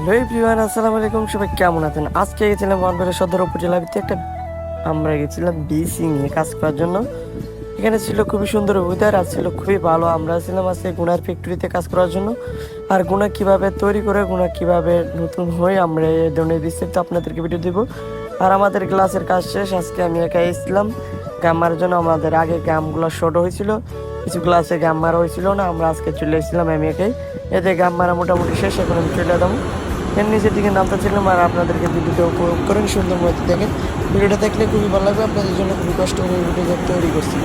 Hello everyone, আসসালামু আলাইকুম। সবাই কেমন আছেন? আজকে গেছিলাম বনপাড়া সদর উপজেলা ভিত্তিক আমরা গেছিলাম বিসি নিয়ে কাজ করার জন্য। এখানে ছিল খুবই সুন্দর ওয়েদার আর ছিল খুবই ভালো। আমরা ছিলাম আজকে গুনার ফ্যাক্টরিতে কাজ করার জন্য। আর গুনা কিভাবে তৈরি করে, গুনা কিভাবে নতুন হয়, আমরা এই ধরনের বিস্তারিত আপনাদেরকে ভিডিও দেবো। আর আমাদের ক্লাসের কাজ শেষ। আজকে আমি একা এসেছিলাম গাম মারার জন্য। আমাদের আগে গামগুলো শর্ট হয়েছিল, কিছু ক্লাসে গাম মারা হয়েছিল না। আমরা আজকে চলে এসেছিলাম আমি একাই। এতে গাম মারা মোটামুটি শেষ, এখন আমি চলে যাবো। এর নিচের দিকে নামতে ছিলাম আর আপনাদেরকে ভিডিওটা উপভোগ করেন, সুন্দর মতো দেখেন। ভিডিওটা দেখলে খুবই ভালো লাগবে, আপনাদের জন্য খুবই কষ্ট করে ভিডিও তৈরি করছি।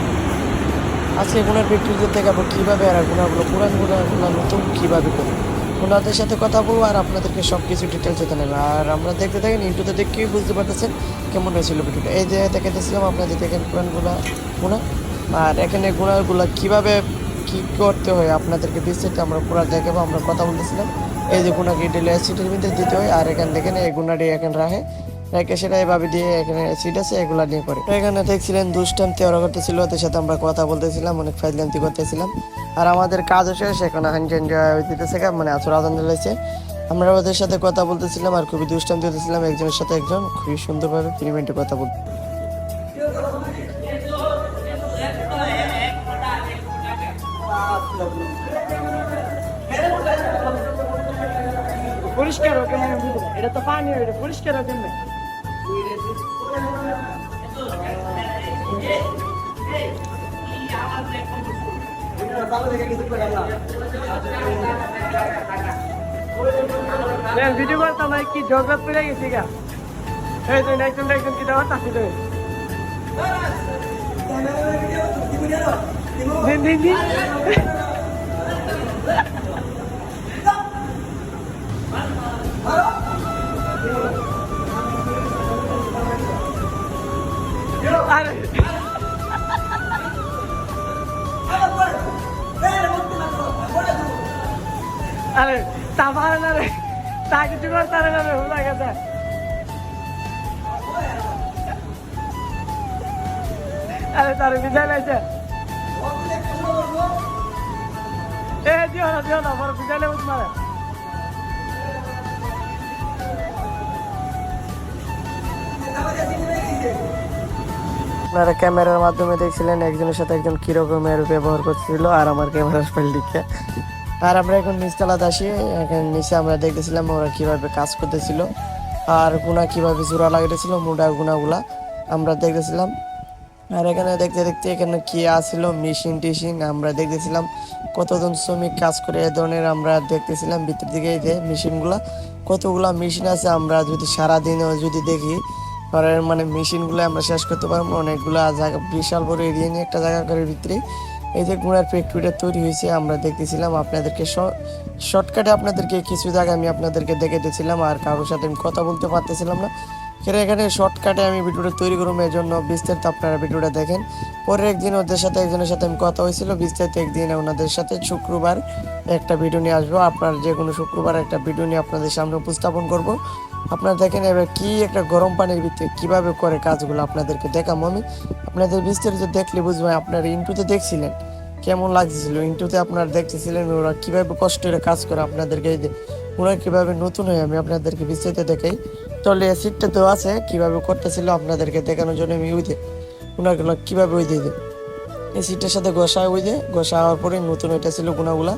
আজকে গুণার ফ্যাক্টরিতে দেখাবো কীভাবে আর গুণাগুলো পুরান গুণাগুলো নতুন কীভাবে করি। ওনাদের সাথে কথা বলবো আর আপনাদেরকে সব কিছু ডিটেলসে জানাবো। আর আমরা দেখতে থাকেন, ইউটিউবে দেখেই বুঝতে পারতেছেন কেমন হয়েছিল ভিডিওটা। এই যে দেখাতেছিলাম আপনাদের দেখেন পুরানগুলা গুণা, আর এখানে গুণাগুলো কীভাবে কী করতে হয় আপনাদেরকে বিস্তারিত আমরা পুরা দেখাবো। আমরা কথা বলতেছিলাম এই যে গুণাকে ডিটেল অ্যাসিডের মধ্যে দিতে হয়। আর এখানে দেখেন এই গুণাটি এখানে রেখে সেটা এভাবে দিয়ে এখানে অ্যাসিড আছে এগুলা নিয়ে করে। এখানে দেখছিলেন দুষ্টাম তেওরা করতেছিল, ওদের সাথে আমরা কথা বলতেছিলাম, অনেক ফাইজলান্তি করতেছিলাম। আর আমাদের কাজও শেষ, এখন দিতেছে মানে আসর আদান দিয়েছে। আমরা ওদের সাথে কথা বলতেছিলাম আর খুবই দুষ্টাম দিতেছিলাম, একজনের সাথে একজন খুবই সুন্দরভাবে 3 মিনিটে কথা বলতে। পরিষ্কার হোক, এটা তো পানি, এটা পরিষ্কার হোক। ভিডিও করতাম কি জগৎ পেরে গেছি গা। এই তো একজন একজন কি দেওয়া তাকে দেবে। আরে তা পারে না রে, তা কিছু করতে পারে না রে, ভুলা গেছে। আরে তার বিদায় লাগছে। দিও না বড় বিদায় লেগে মারে। আপনারা ক্যামেরার মাধ্যমে দেখছিলেন একজনের সাথে একজন কিরকমের ব্যবহার করছিল আর আমার ক্যামেরার ফাইল দিকে। আর আমরা এখন নিচতলাতে আসি, এখানে নিচে আমরা দেখতেছিলাম ওরা কিভাবে কাজ করতেছিল আর গুণা কিভাবে জোড়া লাগিয়েছিল মুডা গুণাগুলা আমরা দেখতেছিলাম। আর এখানে দেখতে দেখতে এখানে কি আসছিল মেশিন টেশিন আমরা দেখতেছিলাম, কতজন শ্রমিক কাজ করে এ ধরনের আমরা দেখতেছিলাম। ভিতর দিকে এই যে মেশিনগুলা, কতগুলা মেশিন আছে, আমরা যদি সারাদিনেও যদি দেখি মানে মেশিনগুলো আমরা শেষ করতে পারবো। অনেকগুলো জায়গা, বিশাল বড় এরিয়া নিয়ে একটা জায়গা করে ভিতরে এই যে গুণার ফ্যাক্টরিটা তৈরি হয়েছে আমরা দেখতেছিলাম। আপনাদেরকে শর্টকাটে আপনাদেরকে কিছু জায়গা আমি আপনাদেরকে দেখাতেছিলাম আর কারোর সাথে আমি কথা বলতে পারতেছিলাম না। এখানে শর্টকাটে আমি ভিডিওটা তৈরি করবো, এর জন্য বিস্তারিত আপনারা ভিডিওটা দেখেন। পরের একদিন ওদের সাথে একজনের সাথে আমি কথা হয়েছিল বিস্তারিত, একদিন ওনাদের সাথে শুক্রবার একটা ভিডিও নিয়ে আসবো। আপনার যে কোনো শুক্রবার একটা ভিডিও নিয়ে আপনাদের সামনে উপস্থাপন করব। আপনারা দেখেন এবার কি একটা গরম পানির ভিতরে কীভাবে করে কাজগুলো আপনাদেরকে দেখাবো আমি। আপনাদের বিস্তারিত দেখলে বুঝবেন। আপনারা ইন্টুতে দেখছিলেন কেমন লাগছিল, ইন্টুতে আপনারা দেখতেছিলেন ওরা কীভাবে কষ্ট করে কাজ করে আপনাদেরকে, ওরা কীভাবে নতুন হয় আমি আপনাদেরকে বিস্তারিত দেখাই। তাহলে অ্যাসিডটা তো আছে কীভাবে করতেছিল আপনাদেরকে দেখানোর জন্য আমি ওনাগুলো কীভাবে অ্যাসিডটার সাথে ঘষা হওয়ার পরে নতুন হইতেছিল গুণাগুলা।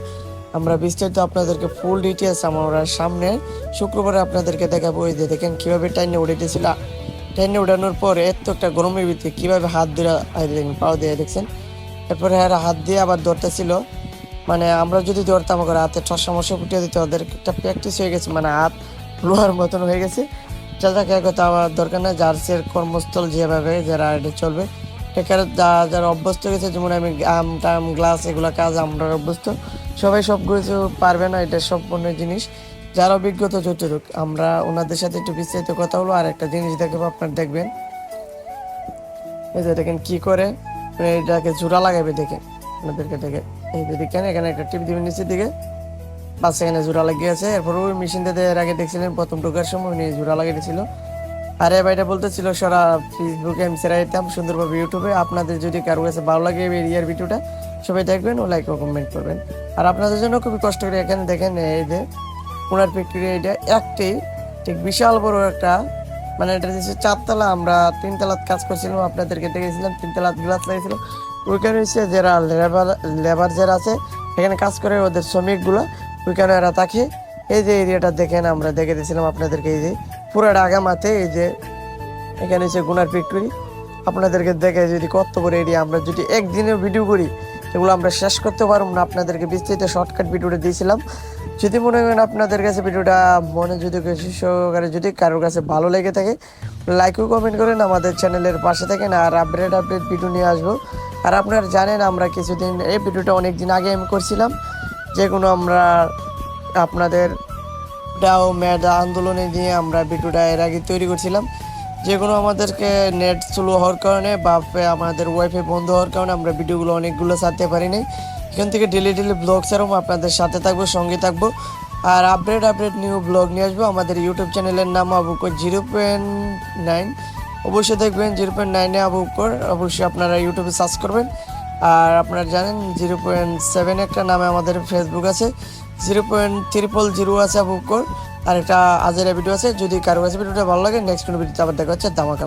আমরা বিস্তারিত আপনাদেরকে ফুল ডিটেলস আমরা সামনে শুক্রবারে আপনাদেরকে দেখাবো। ওই যে দেখেন কীভাবে টাইনে উঠেছিল, টাইনে উঠানোর পরে এত একটা গরমের ভিতরে কীভাবে হাত ধরে পাও দিয়ে দেখছেন। এরপরে হাত দিয়ে আবার ধরতেছিল, মানে আমরা যদি ধরতাম করে হাতে সমস্যা ফুটিয়ে দিতে, ওদের একটা প্র্যাকটিস হয়ে গেছে, মানে হাত লোহার মতন হয়ে গেছে। যাকে কথা আমার দরকার না, জার্সের কর্মস্থল যেভাবে যারা এটা চলবে এখানে যারা অভ্যস্ত গেছে, যেমন আমি টাম গ্লাস এগুলো কাজ আমরা অভ্যস্ত, সবাই সব কিছু পারবে না, এটা সম্পূর্ণ জিনিস। যারা অভিজ্ঞতা যতটুক আমরা ওনাদের সাথে একটু বিস্তারিত কথা হলো। আর একটা জিনিস দেখাবো, আপনার দেখবেন এই যে দেখেন কি করে এটাকে জোড়া লাগাবে, দেখেন আপনাদেরকে দেখে এই যে দেখেন এখানে একটা টিপ দিবেন নিচের দিকে, বাস এখানে জোড়া লাগিয়ে আছে। এরপর ওই মেশিনটাতে এর আগে দেখছিলেন প্রথম ঢোকার সময় উনি জোড়া লাগিয়েছিল। আর এ ভাইটা বলতেছিল সারা ফেসবুকে আমি ছেড়ে দিতাম সুন্দরভাবে ইউটিউবে। আপনাদের যদি কারো কাছে ভালো লাগে এই ভিডিওটা সবাই দেখবেন ও লাইক ও কমেন্ট করবেন। আর আপনাদের জন্য খুবই কষ্ট করে এখানে দেখেন এই যে গুনার ফ্যাক্টরি এটা একটাই, ঠিক বিশাল বড় একটা, মানে এটা হচ্ছে 4 তলা, আমরা 3 তলাত কাজ করছিলাম, আপনাদেরকে দেখেছিলাম 3 তলাত গ্লাস লাগিয়েছিল। ওইখানে হচ্ছে যারা লেবার যারা আছে এখানে কাজ করে, ওদের শ্রমিকগুলো ওইখানে এরা থাকে। এই যে এরিয়াটা দেখেন, আমরা দেখে দিয়েছিলাম আপনাদেরকে, এই যে পুরা ঢাকা এই যে এখানে হচ্ছে গুনার ফ্যাক্টরি। আপনাদেরকে দেখে যদি কত বড় এরিয়া, আমরা যদি একদিনের ভিডিও করি এগুলো আমরা শেষ করতে পারবো না। আপনাদেরকে বিস্তারিত শর্টকাট ভিডিওটা দিয়েছিলাম। যদি মনে করেন আপনাদের কাছে ভিডিওটা মনে যদি সহকারে যদি কারোর কাছে ভালো লেগে থাকে, লাইক ও কমেন্ট করেন, আমাদের চ্যানেলের পাশে থাকেন, আর আপডেট ভিডিও নিয়ে আসবো। আর আপনারা জানেন আমরা কিছুদিন এই ভিডিওটা অনেক দিন আগে আমি করছিলাম, যেগুলো আমরা আপনাদের ডাও মেধা আন্দোলনে নিয়ে আমরা ভিডিওটা এর আগে তৈরি করছিলাম, যেগুলো আমাদেরকে নেট স্লো হওয়ার কারণে বা আমাদের ওয়াইফাই বন্ধ হওয়ার কারণে আমরা ভিডিওগুলো অনেকগুলো ছাড়তে পারি নাই। এখান থেকে ডেলি ব্লগ ছাড়াও আপনাদের সাথে থাকবো, সঙ্গে থাকবো, আর আপডেট নিউ ব্লগ নিয়ে আসবো। আমাদের ইউটিউব চ্যানেলের নাম আবুকর 0.9, অবশ্যই দেখবেন 0.9-এ আবুকর, অবশ্যই আপনারা ইউটিউবে সার্চ করবেন। আর আপনারা জানেন 0.7 একটা নামে আমাদের ফেসবুক আছে, 0.000 আছে আবুকর, আর একটা আজেরা ভিডিও আছে। যদি কারো কাছে ভিডিওটা ভালো লাগে, নেক্সট কোনো ভিডিওতে আবার দেখা হচ্ছে ধামাকা।